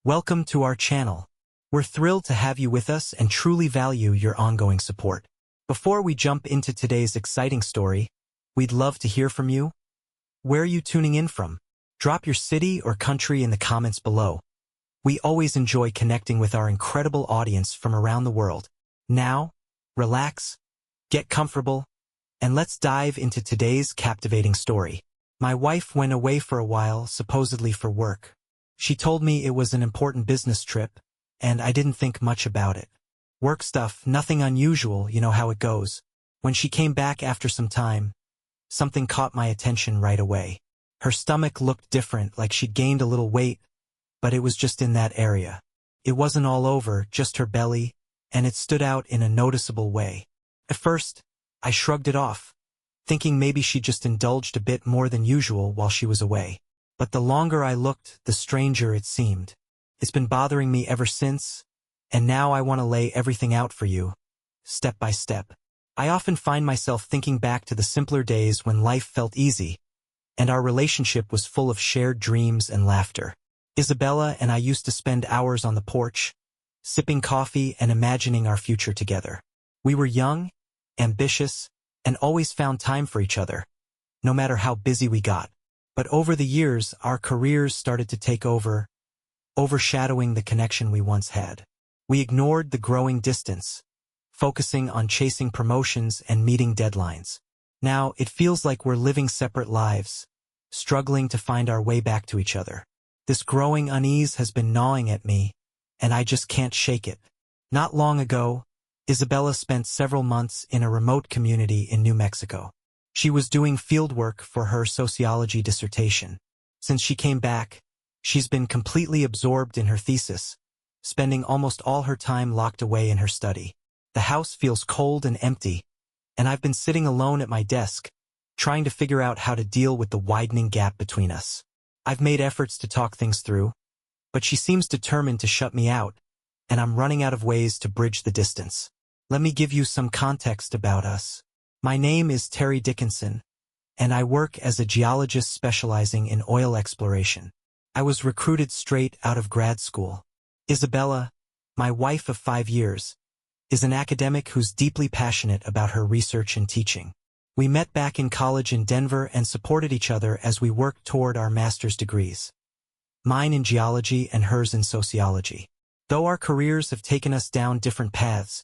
Welcome to our channel. We're thrilled to have you with us and truly value your ongoing support. Before we jump into today's exciting story, we'd love to hear from you. Where are you tuning in from? Drop your city or country in the comments below. We always enjoy connecting with our incredible audience from around the world. Now, relax, get comfortable, and let's dive into today's captivating story. My wife went away for a while, supposedly for work. She told me it was an important business trip, and I didn't think much about it. Work stuff, nothing unusual, you know how it goes. When she came back after some time, something caught my attention right away. Her stomach looked different, like she'd gained a little weight, but it was just in that area. It wasn't all over, just her belly, and it stood out in a noticeable way. At first, I shrugged it off, thinking maybe she just indulged a bit more than usual while she was away. But the longer I looked, the stranger it seemed. It's been bothering me ever since, and now I want to lay everything out for you, step by step. I often find myself thinking back to the simpler days when life felt easy, and our relationship was full of shared dreams and laughter. Isabella and I used to spend hours on the porch, sipping coffee and imagining our future together. We were young, ambitious, and always found time for each other, no matter how busy we got. But over the years, our careers started to take over, overshadowing the connection we once had. We ignored the growing distance, focusing on chasing promotions and meeting deadlines. Now, it feels like we're living separate lives, struggling to find our way back to each other. This growing unease has been gnawing at me, and I just can't shake it. Not long ago, Isabella spent several months in a remote community in New Mexico. She was doing fieldwork for her sociology dissertation. Since she came back, she's been completely absorbed in her thesis, spending almost all her time locked away in her study. The house feels cold and empty, and I've been sitting alone at my desk, trying to figure out how to deal with the widening gap between us. I've made efforts to talk things through, but she seems determined to shut me out, and I'm running out of ways to bridge the distance. Let me give you some context about us. My name is Terry Dickinson, and I work as a geologist specializing in oil exploration. I was recruited straight out of grad school. Isabella, my wife of 5 years, is an academic who's deeply passionate about her research and teaching. We met back in college in Denver and supported each other as we worked toward our master's degrees. Mine in geology and hers in sociology. Though our careers have taken us down different paths,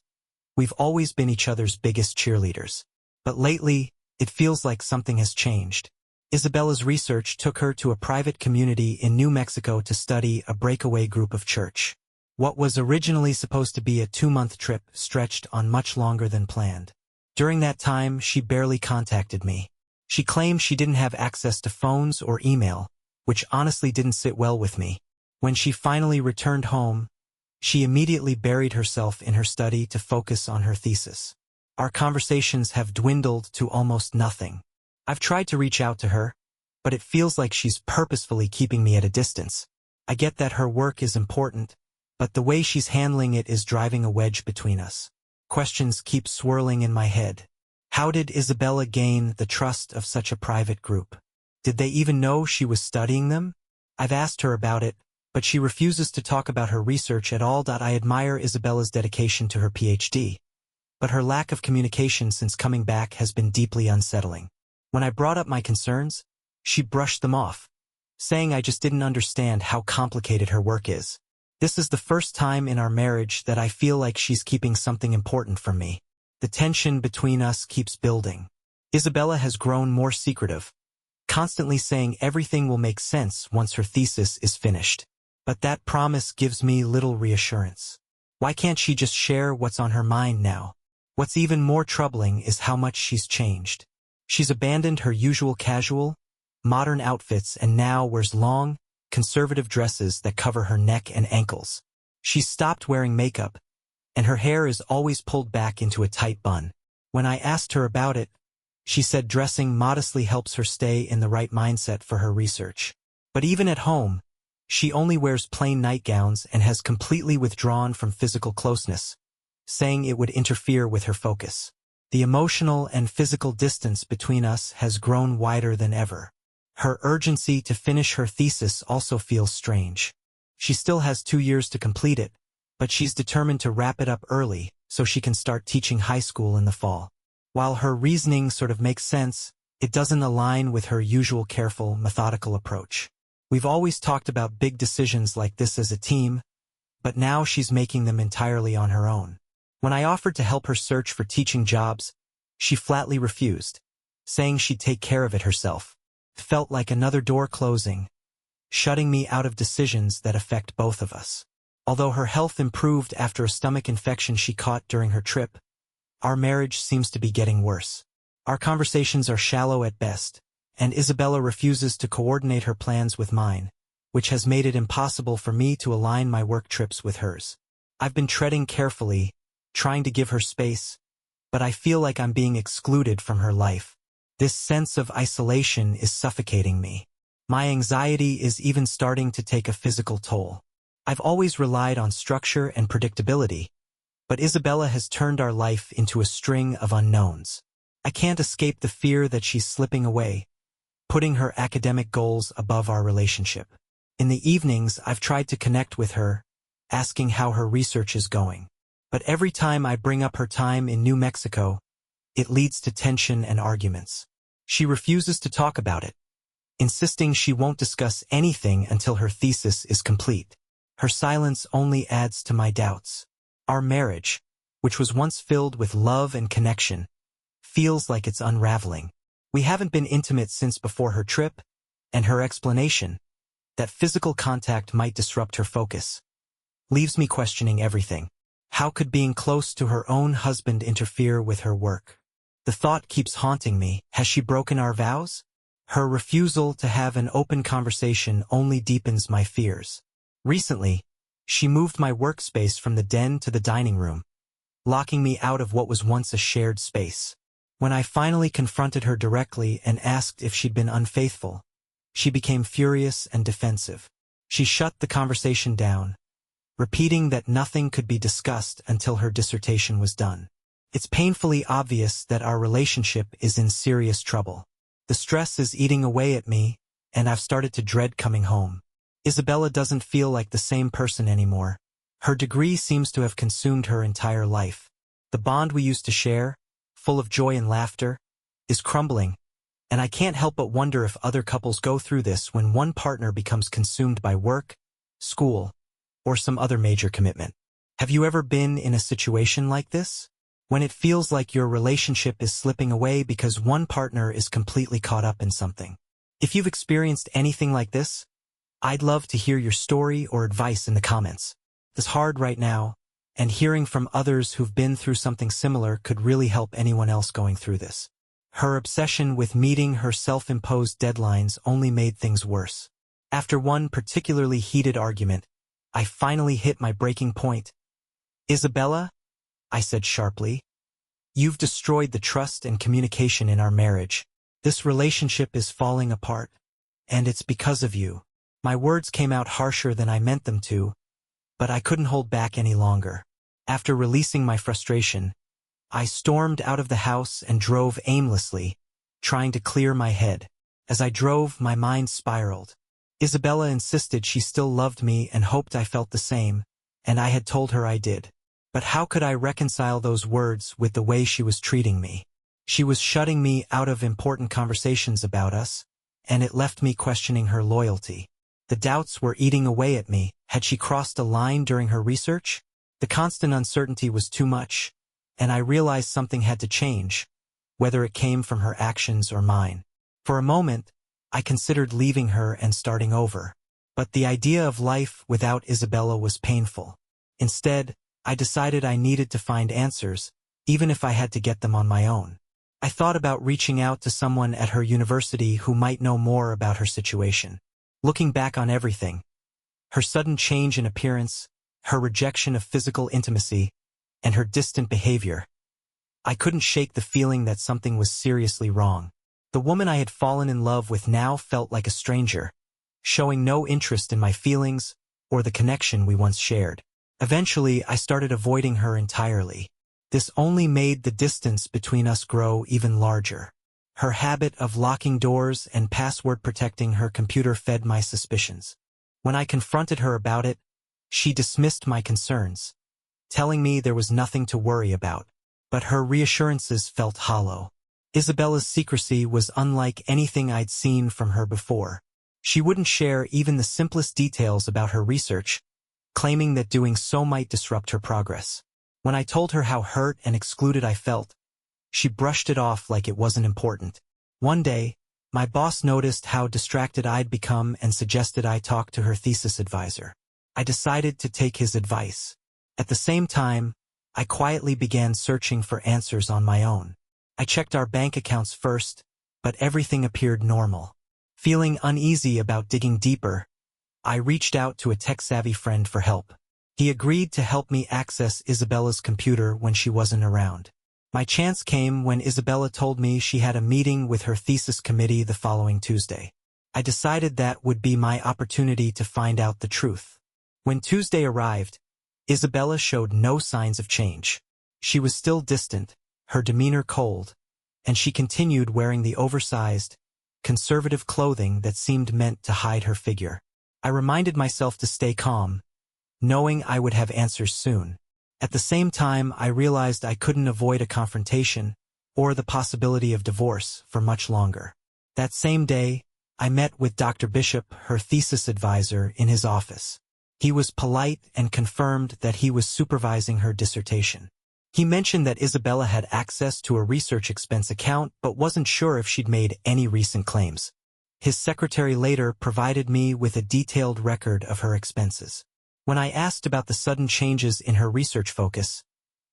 we've always been each other's biggest cheerleaders. But lately, it feels like something has changed. Isabella's research took her to a private community in New Mexico to study a breakaway group of church. What was originally supposed to be a 2-month trip stretched on much longer than planned. During that time, she barely contacted me. She claimed she didn't have access to phones or email, which honestly didn't sit well with me. When she finally returned home, she immediately buried herself in her study to focus on her thesis. Our conversations have dwindled to almost nothing. I've tried to reach out to her, but it feels like she's purposefully keeping me at a distance. I get that her work is important, but the way she's handling it is driving a wedge between us. Questions keep swirling in my head. How did Isabella gain the trust of such a private group? Did they even know she was studying them? I've asked her about it, but she refuses to talk about her research at all. I admire Isabella's dedication to her PhD. But her lack of communication since coming back has been deeply unsettling. When I brought up my concerns, she brushed them off, saying I just didn't understand how complicated her work is. This is the first time in our marriage that I feel like she's keeping something important from me. The tension between us keeps building. Isabella has grown more secretive, constantly saying everything will make sense once her thesis is finished. But that promise gives me little reassurance. Why can't she just share what's on her mind now? What's even more troubling is how much she's changed. She's abandoned her usual casual, modern outfits and now wears long, conservative dresses that cover her neck and ankles. She's stopped wearing makeup, and her hair is always pulled back into a tight bun. When I asked her about it, she said dressing modestly helps her stay in the right mindset for her research. But even at home, she only wears plain nightgowns and has completely withdrawn from physical closeness, saying it would interfere with her focus. The emotional and physical distance between us has grown wider than ever. Her urgency to finish her thesis also feels strange. She still has 2 years to complete it, but she's determined to wrap it up early so she can start teaching high school in the fall. While her reasoning sort of makes sense, it doesn't align with her usual careful, methodical approach. We've always talked about big decisions like this as a team, but now she's making them entirely on her own. When I offered to help her search for teaching jobs, she flatly refused, saying she'd take care of it herself. It felt like another door closing, shutting me out of decisions that affect both of us. Although her health improved after a stomach infection she caught during her trip, our marriage seems to be getting worse. Our conversations are shallow at best, and Isabella refuses to coordinate her plans with mine, which has made it impossible for me to align my work trips with hers. I've been treading carefully, trying to give her space, but I feel like I'm being excluded from her life. This sense of isolation is suffocating me. My anxiety is even starting to take a physical toll. I've always relied on structure and predictability, but Isabella has turned our life into a string of unknowns. I can't escape the fear that she's slipping away, putting her academic goals above our relationship. In the evenings, I've tried to connect with her, asking how her research is going. But every time I bring up her time in New Mexico, it leads to tension and arguments. She refuses to talk about it, insisting she won't discuss anything until her thesis is complete. Her silence only adds to my doubts. Our marriage, which was once filled with love and connection, feels like it's unraveling. We haven't been intimate since before her trip, and her explanation, that physical contact might disrupt her focus, leaves me questioning everything. How could being close to her own husband interfere with her work? The thought keeps haunting me. Has she broken our vows? Her refusal to have an open conversation only deepens my fears. Recently, she moved my workspace from the den to the dining room, locking me out of what was once a shared space. When I finally confronted her directly and asked if she'd been unfaithful, she became furious and defensive. She shut the conversation down, repeating that nothing could be discussed until her dissertation was done. It's painfully obvious that our relationship is in serious trouble. The stress is eating away at me, and I've started to dread coming home. Isabella doesn't feel like the same person anymore. Her degree seems to have consumed her entire life. The bond we used to share, full of joy and laughter, is crumbling, and I can't help but wonder if other couples go through this when one partner becomes consumed by work, school, or some other major commitment. Have you ever been in a situation like this? When it feels like your relationship is slipping away because one partner is completely caught up in something. If you've experienced anything like this, I'd love to hear your story or advice in the comments. It's hard right now, and hearing from others who've been through something similar could really help anyone else going through this. Her obsession with meeting her self-imposed deadlines only made things worse. After one particularly heated argument, I finally hit my breaking point. "Isabella," I said sharply, "you've destroyed the trust and communication in our marriage. This relationship is falling apart, and it's because of you." My words came out harsher than I meant them to, but I couldn't hold back any longer. After releasing my frustration, I stormed out of the house and drove aimlessly, trying to clear my head. As I drove, my mind spiraled. Isabella insisted she still loved me and hoped I felt the same, and I had told her I did. But how could I reconcile those words with the way she was treating me? She was shutting me out of important conversations about us, and it left me questioning her loyalty. The doubts were eating away at me. Had she crossed a line during her research? The constant uncertainty was too much, and I realized something had to change, whether it came from her actions or mine. For a moment, I considered leaving her and starting over. But the idea of life without Isabella was painful. Instead, I decided I needed to find answers, even if I had to get them on my own. I thought about reaching out to someone at her university who might know more about her situation. Looking back on everything, her sudden change in appearance, her rejection of physical intimacy, and her distant behavior, I couldn't shake the feeling that something was seriously wrong. The woman I had fallen in love with now felt like a stranger, showing no interest in my feelings or the connection we once shared. Eventually, I started avoiding her entirely. This only made the distance between us grow even larger. Her habit of locking doors and password protecting her computer fed my suspicions. When I confronted her about it, she dismissed my concerns, telling me there was nothing to worry about. But her reassurances felt hollow. Isabella's secrecy was unlike anything I'd seen from her before. She wouldn't share even the simplest details about her research, claiming that doing so might disrupt her progress. When I told her how hurt and excluded I felt, she brushed it off like it wasn't important. One day, my boss noticed how distracted I'd become and suggested I talk to her thesis advisor. I decided to take his advice. At the same time, I quietly began searching for answers on my own. I checked our bank accounts first, but everything appeared normal. Feeling uneasy about digging deeper, I reached out to a tech-savvy friend for help. He agreed to help me access Isabella's computer when she wasn't around. My chance came when Isabella told me she had a meeting with her thesis committee the following Tuesday. I decided that would be my opportunity to find out the truth. When Tuesday arrived, Isabella showed no signs of change. She was still distant, her demeanor cold, and she continued wearing the oversized, conservative clothing that seemed meant to hide her figure. I reminded myself to stay calm, knowing I would have answers soon. At the same time, I realized I couldn't avoid a confrontation or the possibility of divorce for much longer. That same day, I met with Dr. Bishop, her thesis advisor, in his office. He was polite and confirmed that he was supervising her dissertation. He mentioned that Isabella had access to a research expense account but wasn't sure if she'd made any recent claims. His secretary later provided me with a detailed record of her expenses. When I asked about the sudden changes in her research focus,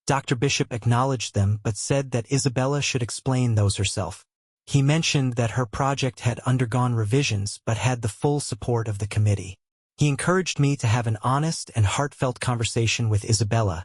Dr. Bishop acknowledged them but said that Isabella should explain those herself. He mentioned that her project had undergone revisions but had the full support of the committee. He encouraged me to have an honest and heartfelt conversation with Isabella,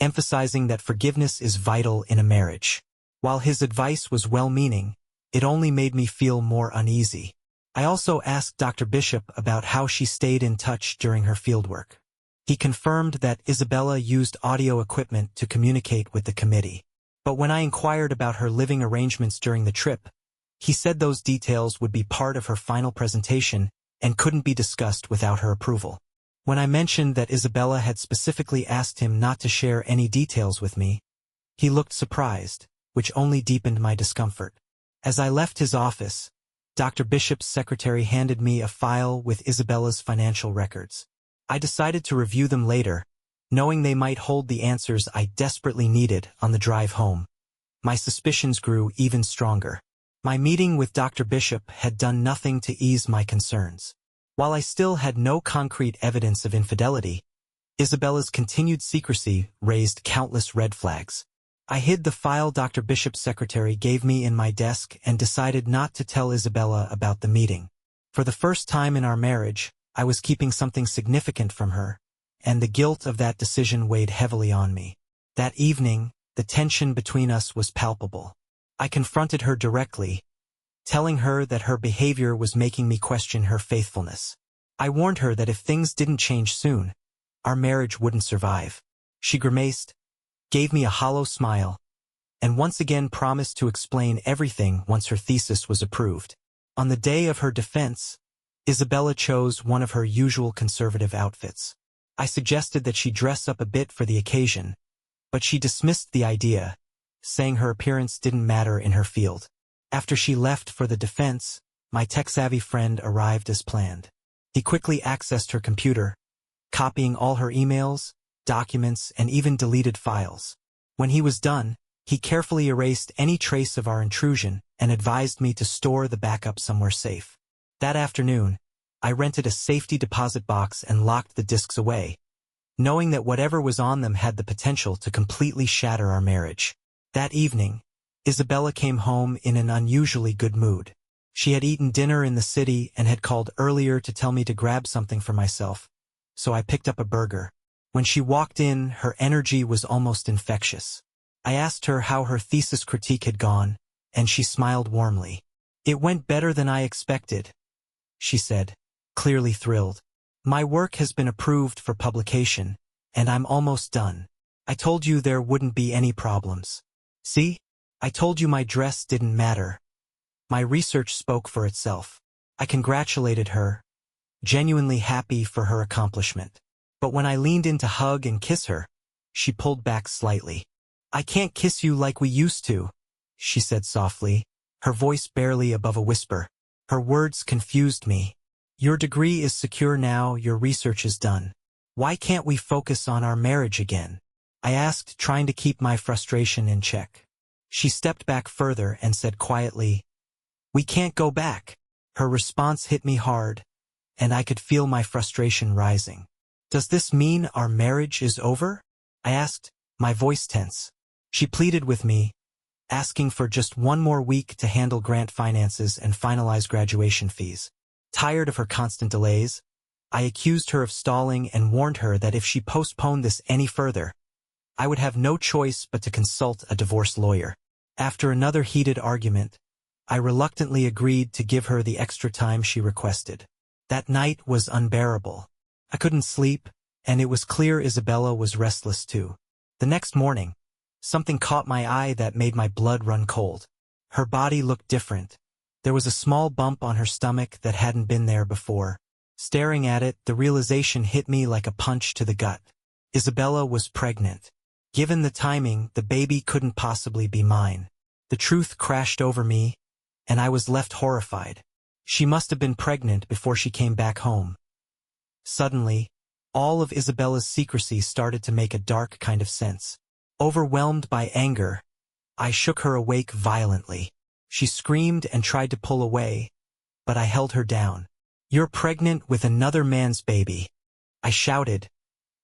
emphasizing that forgiveness is vital in a marriage. While his advice was well-meaning, it only made me feel more uneasy. I also asked Dr. Bishop about how she stayed in touch during her fieldwork. He confirmed that Isabella used audio equipment to communicate with the committee. But when I inquired about her living arrangements during the trip, he said those details would be part of her final presentation and couldn't be discussed without her approval. When I mentioned that Isabella had specifically asked him not to share any details with me, he looked surprised, which only deepened my discomfort. As I left his office, Dr. Bishop's secretary handed me a file with Isabella's financial records. I decided to review them later, knowing they might hold the answers I desperately needed on the drive home. My suspicions grew even stronger. My meeting with Dr. Bishop had done nothing to ease my concerns. While I still had no concrete evidence of infidelity, Isabella's continued secrecy raised countless red flags. I hid the file Dr. Bishop's secretary gave me in my desk and decided not to tell Isabella about the meeting. For the first time in our marriage, I was keeping something significant from her, and the guilt of that decision weighed heavily on me. That evening, the tension between us was palpable. I confronted her directly, telling her that her behavior was making me question her faithfulness. I warned her that if things didn't change soon, our marriage wouldn't survive. She grimaced, gave me a hollow smile, and once again promised to explain everything once her thesis was approved. On the day of her defense, Isabella chose one of her usual conservative outfits. I suggested that she dress up a bit for the occasion, but she dismissed the idea, saying her appearance didn't matter in her field. After she left for the defense, my tech-savvy friend arrived as planned. He quickly accessed her computer, copying all her emails, documents, and even deleted files. When he was done, he carefully erased any trace of our intrusion and advised me to store the backup somewhere safe. That afternoon, I rented a safety deposit box and locked the disks away, knowing that whatever was on them had the potential to completely shatter our marriage. That evening, Isabella came home in an unusually good mood. She had eaten dinner in the city and had called earlier to tell me to grab something for myself, so I picked up a burger. When she walked in, her energy was almost infectious. I asked her how her thesis critique had gone, and she smiled warmly. "It went better than I expected," she said, clearly thrilled. "My work has been approved for publication, and I'm almost done. I told you there wouldn't be any problems. See? I told you my dress didn't matter." My research spoke for itself. I congratulated her, genuinely happy for her accomplishment. But when I leaned in to hug and kiss her, she pulled back slightly. "I can't kiss you like we used to," she said softly, her voice barely above a whisper. Her words confused me. "Your degree is secure now, your research is done. Why can't we focus on our marriage again?" I asked, trying to keep my frustration in check. She stepped back further and said quietly, "We can't go back." Her response hit me hard, and I could feel my frustration rising. "Does this mean our marriage is over?" I asked, my voice tense. She pleaded with me, asking for just one more week to handle grant finances and finalize graduation fees. Tired of her constant delays, I accused her of stalling and warned her that if she postponed this any further, I would have no choice but to consult a divorce lawyer. After another heated argument, I reluctantly agreed to give her the extra time she requested. That night was unbearable. I couldn't sleep, and it was clear Isabella was restless too. The next morning, something caught my eye that made my blood run cold. Her body looked different. There was a small bump on her stomach that hadn't been there before. Staring at it, the realization hit me like a punch to the gut. Isabella was pregnant. Given the timing, the baby couldn't possibly be mine. The truth crashed over me, and I was left horrified. She must have been pregnant before she came back home. Suddenly, all of Isabella's secrecy started to make a dark kind of sense. Overwhelmed by anger, I shook her awake violently. She screamed and tried to pull away, but I held her down. "You're pregnant with another man's baby," I shouted,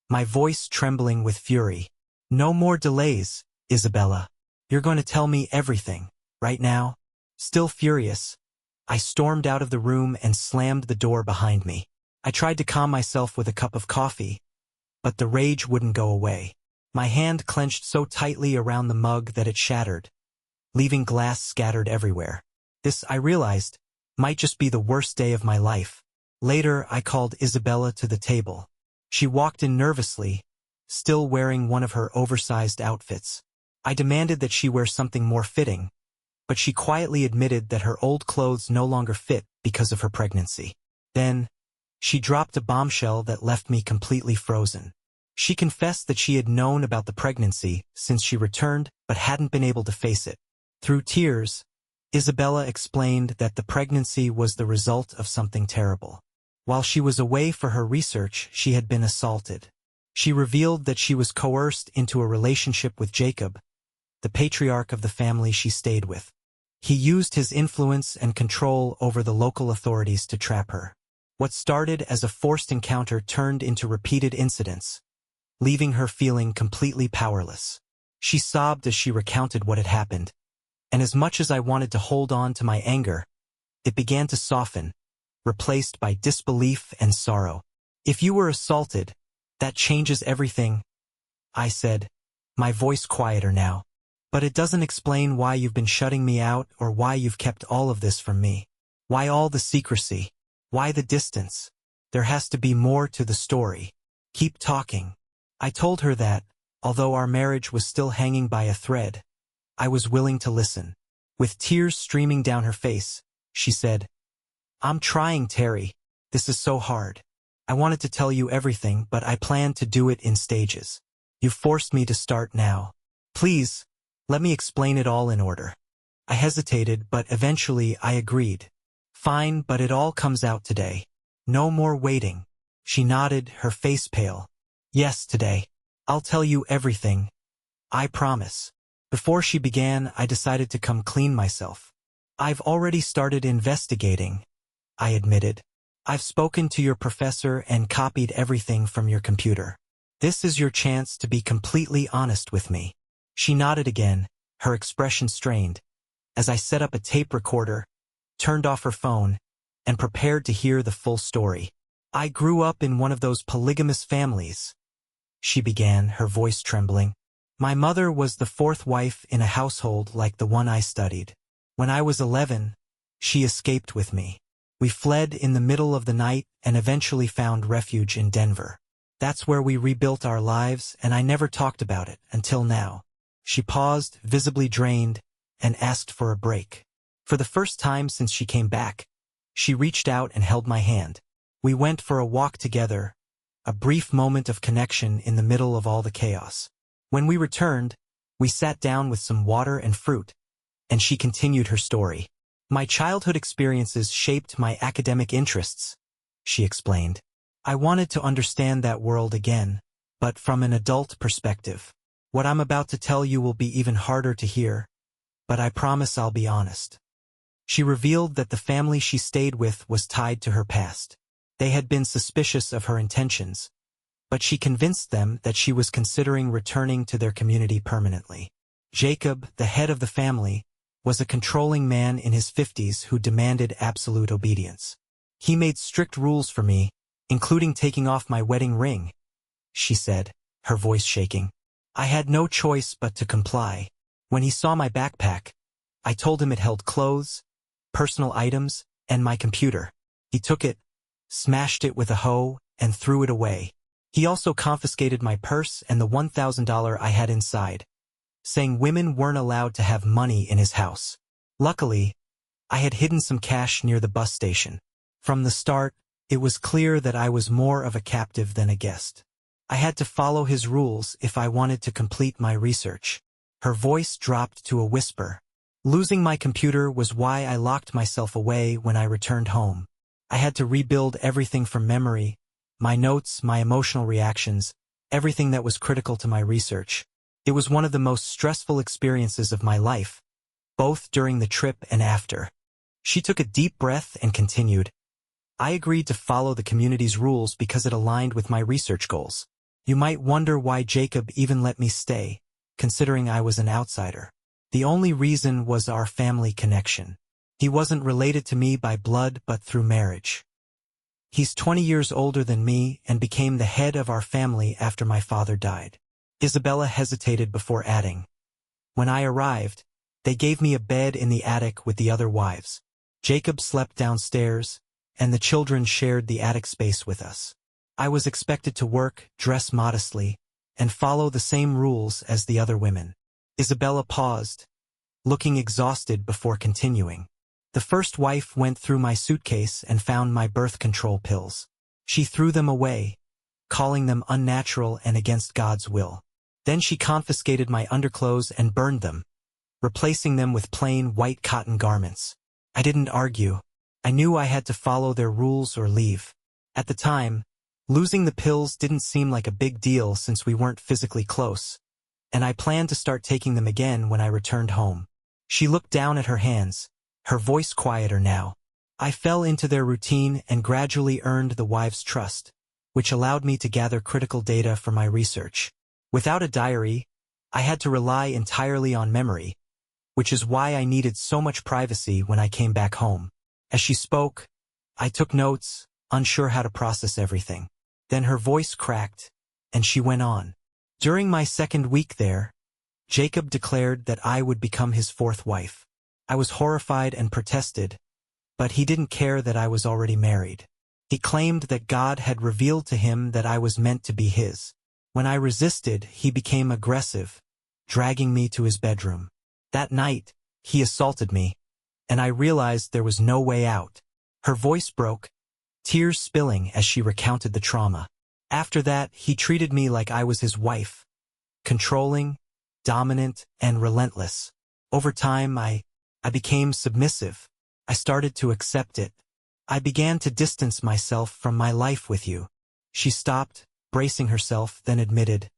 my voice trembling with fury. "No more delays, Isabella. You're going to tell me everything, right now." Still furious, I stormed out of the room and slammed the door behind me. I tried to calm myself with a cup of coffee, but the rage wouldn't go away. My hand clenched so tightly around the mug that it shattered, leaving glass scattered everywhere. This, I realized, might just be the worst day of my life. Later, I called Isabella to the table. She walked in nervously, still wearing one of her oversized outfits. I demanded that she wear something more fitting, but she quietly admitted that her old clothes no longer fit because of her pregnancy. Then, she dropped a bombshell that left me completely frozen. She confessed that she had known about the pregnancy since she returned but hadn't been able to face it. Through tears, Isabella explained that the pregnancy was the result of something terrible. While she was away for her research, she had been assaulted. She revealed that she was coerced into a relationship with Jacob, the patriarch of the family she stayed with. He used his influence and control over the local authorities to trap her. What started as a forced encounter turned into repeated incidents, leaving her feeling completely powerless. She sobbed as she recounted what had happened, and as much as I wanted to hold on to my anger, it began to soften, replaced by disbelief and sorrow. "If you were assaulted, that changes everything," I said, my voice quieter now. "But it doesn't explain why you've been shutting me out or why you've kept all of this from me. Why all the secrecy? Why the distance? There has to be more to the story. Keep talking." I told her that, although our marriage was still hanging by a thread, I was willing to listen. With tears streaming down her face, she said, "I'm trying, Terry. This is so hard. I wanted to tell you everything, but I planned to do it in stages. You forced me to start now. Please, let me explain it all in order." I hesitated, but eventually I agreed. "Fine, but it all comes out today. No more waiting." She nodded, her face pale. "Yes, today. I'll tell you everything. I promise." Before she began, I decided to come clean myself. "I've already started investigating," I admitted. "I've spoken to your professor and copied everything from your computer. This is your chance to be completely honest with me." She nodded again, her expression strained, as I set up a tape recorder, turned off her phone, and prepared to hear the full story. "I grew up in one of those polygamous families," she began, her voice trembling. "My mother was the fourth wife in a household like the one I studied. When I was 11, she escaped with me. We fled in the middle of the night and eventually found refuge in Denver. That's where we rebuilt our lives, and I never talked about it until now." She paused, visibly drained, and asked for a break. For the first time since she came back, she reached out and held my hand. We went for a walk together, a brief moment of connection in the middle of all the chaos. When we returned, we sat down with some water and fruit, and she continued her story. My childhood experiences shaped my academic interests, she explained. I wanted to understand that world again, but from an adult perspective. What I'm about to tell you will be even harder to hear, but I promise I'll be honest. She revealed that the family she stayed with was tied to her past. They had been suspicious of her intentions, but she convinced them that she was considering returning to their community permanently. Jacob, the head of the family, was a controlling man in his 50s who demanded absolute obedience. He made strict rules for me, including taking off my wedding ring, she said, her voice shaking. I had no choice but to comply. When he saw my backpack, I told him it held clothes, personal items, and my computer. He took it, smashed it with a hoe, and threw it away. He also confiscated my purse and the $1,000 I had inside, saying women weren't allowed to have money in his house. Luckily, I had hidden some cash near the bus station. From the start, it was clear that I was more of a captive than a guest. I had to follow his rules if I wanted to complete my research. Her voice dropped to a whisper. Losing my computer was why I locked myself away when I returned home. I had to rebuild everything from memory, my notes, my emotional reactions, everything that was critical to my research. It was one of the most stressful experiences of my life, both during the trip and after. She took a deep breath and continued. I agreed to follow the community's rules because it aligned with my research goals. You might wonder why Jacob even let me stay, considering I was an outsider. The only reason was our family connection. He wasn't related to me by blood but through marriage. He's 20 years older than me and became the head of our family after my father died. Isabella hesitated before adding. When I arrived, they gave me a bed in the attic with the other wives. Jacob slept downstairs, and the children shared the attic space with us. I was expected to work, dress modestly, and follow the same rules as the other women. Isabella paused, looking exhausted before continuing. The first wife went through my suitcase and found my birth control pills. She threw them away, calling them unnatural and against God's will. Then she confiscated my underclothes and burned them, replacing them with plain white cotton garments. I didn't argue. I knew I had to follow their rules or leave. At the time, losing the pills didn't seem like a big deal since we weren't physically close, and I planned to start taking them again when I returned home. She looked down at her hands, her voice quieter now. I fell into their routine and gradually earned the wives' trust, which allowed me to gather critical data for my research. Without a diary, I had to rely entirely on memory, which is why I needed so much privacy when I came back home. As she spoke, I took notes, unsure how to process everything. Then her voice cracked, and she went on. During my second week there, Jacob declared that I would become his fourth wife. I was horrified and protested, but he didn't care that I was already married. He claimed that God had revealed to him that I was meant to be his. When I resisted, he became aggressive, dragging me to his bedroom. That night, he assaulted me, and I realized there was no way out. Her voice broke, tears spilling as she recounted the trauma. After that, he treated me like I was his wife, controlling, dominant, and relentless. Over time, I became submissive. I started to accept it. I began to distance myself from my life with you. She stopped, bracing herself, then admitted.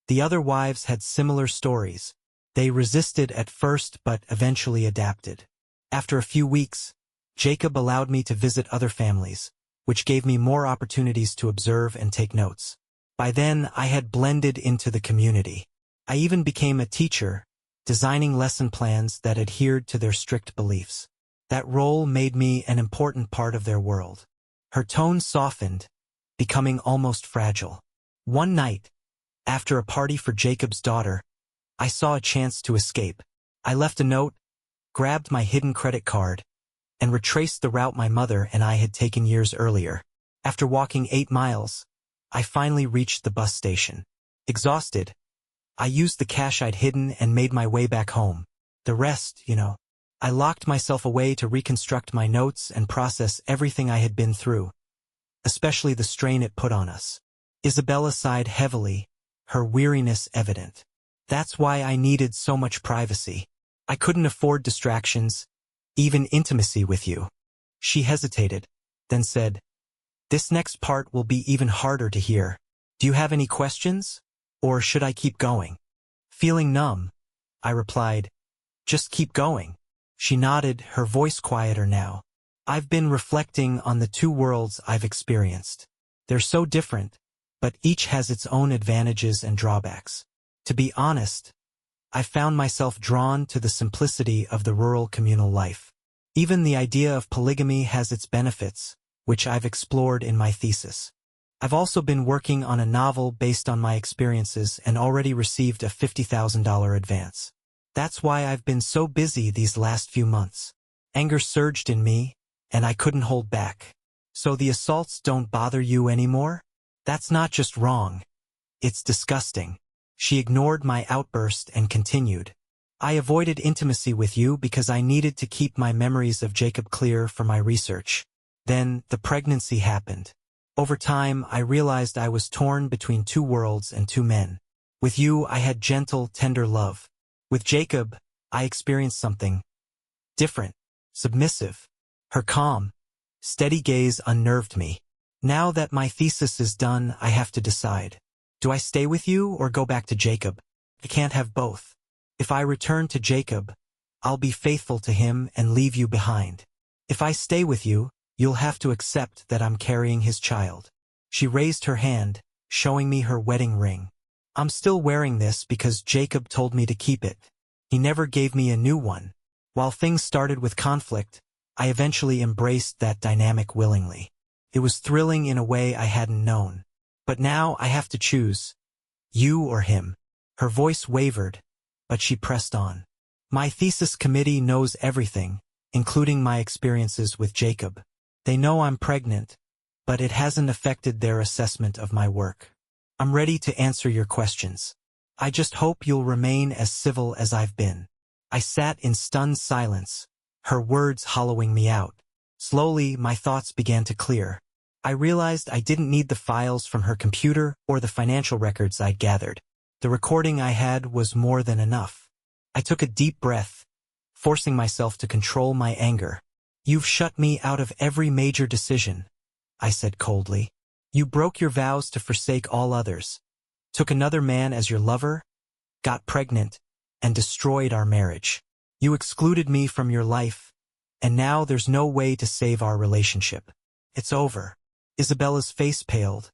The other wives had similar stories. They resisted at first but eventually adapted. After a few weeks, Jacob allowed me to visit other families, which gave me more opportunities to observe and take notes. By then, I had blended into the community. I even became a teacher, designing lesson plans that adhered to their strict beliefs. That role made me an important part of their world. Her tone softened, becoming almost fragile. One night, after a party for Jacob's daughter, I saw a chance to escape. I left a note, grabbed my hidden credit card, and retraced the route my mother and I had taken years earlier. After walking 8 miles, I finally reached the bus station. Exhausted, I used the cash I'd hidden and made my way back home. The rest, I locked myself away to reconstruct my notes and process everything I had been through. especially the strain it put on us. Isabella sighed heavily, her weariness evident. That's why I needed so much privacy. I couldn't afford distractions, even intimacy with you. She hesitated, then said, "This next part will be even harder to hear. Do you have any questions? Or should I keep going?" Feeling numb, I replied, "Just keep going." She nodded, her voice quieter now. "I've been reflecting on the two worlds I've experienced. They're so different, but each has its own advantages and drawbacks. To be honest, I found myself drawn to the simplicity of the rural communal life. Even the idea of polygamy has its benefits, which I've explored in my thesis. I've also been working on a novel based on my experiences and already received a $50,000 advance. That's why I've been so busy these last few months. Anger surged in me, and I couldn't hold back. So the assaults don't bother you anymore? That's not just wrong. It's disgusting." She ignored my outburst and continued. "I avoided intimacy with you because I needed to keep my memories of Jacob clear for my research. Then, the pregnancy happened. Over time, I realized I was torn between two worlds and two men. With you, I had gentle, tender love. With Jacob, I experienced something different, submissive. Her calm, steady gaze unnerved me. Now that my thesis is done, I have to decide. Do I stay with you or go back to Jacob? I can't have both. If I return to Jacob, I'll be faithful to him and leave you behind. If I stay with you, you'll have to accept that I'm carrying his child." She raised her hand, showing me her wedding ring. "I'm still wearing this because Jacob told me to keep it. He never gave me a new one. While things started with conflict, I eventually embraced that dynamic willingly. It was thrilling in a way I hadn't known. But now I have to choose. You or him." Her voice wavered, but she pressed on. "My thesis committee knows everything, including my experiences with Jacob. They know I'm pregnant, but it hasn't affected their assessment of my work. I'm ready to answer your questions. I just hope you'll remain as civil as I've been." I sat in stunned silence, her words hollowing me out. Slowly, my thoughts began to clear. I realized I didn't need the files from her computer or the financial records I'd gathered. The recording I had was more than enough. I took a deep breath, forcing myself to control my anger. "You've shut me out of every major decision," I said coldly. "You broke your vows to forsake all others, took another man as your lover, got pregnant, and destroyed our marriage. You excluded me from your life, and now there's no way to save our relationship. It's over." Isabella's face paled,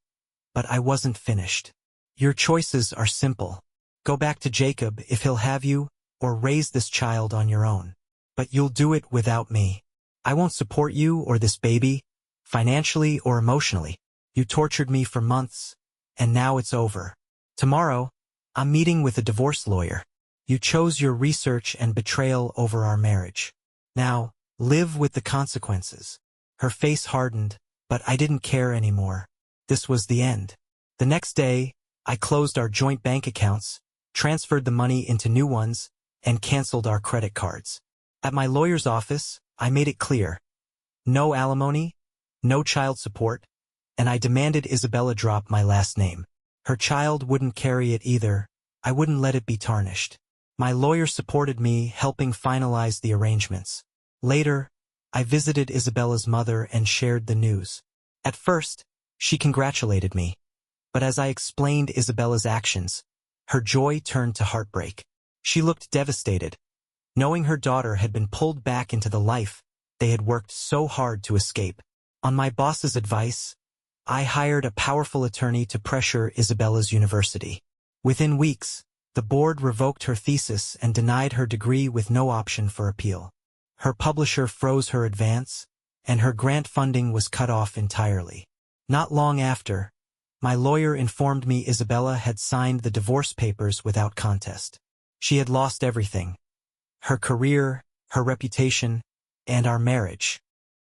but I wasn't finished. "Your choices are simple. Go back to Jacob if he'll have you, or raise this child on your own. But you'll do it without me. I won't support you or this baby, financially or emotionally. You tortured me for months, and now it's over. Tomorrow, I'm meeting with a divorce lawyer. You chose your research and betrayal over our marriage. Now, live with the consequences." Her face hardened, but I didn't care anymore. This was the end. The next day, I closed our joint bank accounts, transferred the money into new ones, and canceled our credit cards. At my lawyer's office, I made it clear. No alimony, no child support, and I demanded Isabella drop my last name. Her child wouldn't carry it either. I wouldn't let it be tarnished. My lawyer supported me, helping finalize the arrangements. Later, I visited Isabella's mother and shared the news. At first, she congratulated me, but as I explained Isabella's actions, her joy turned to heartbreak. She looked devastated, knowing her daughter had been pulled back into the life they had worked so hard to escape. On my boss's advice, I hired a powerful attorney to pressure Isabella's university. Within weeks, the board revoked her thesis and denied her degree with no option for appeal. Her publisher froze her advance, and her grant funding was cut off entirely. Not long after, my lawyer informed me Isabella had signed the divorce papers without contest. She had lost everything: her career, her reputation, and our marriage.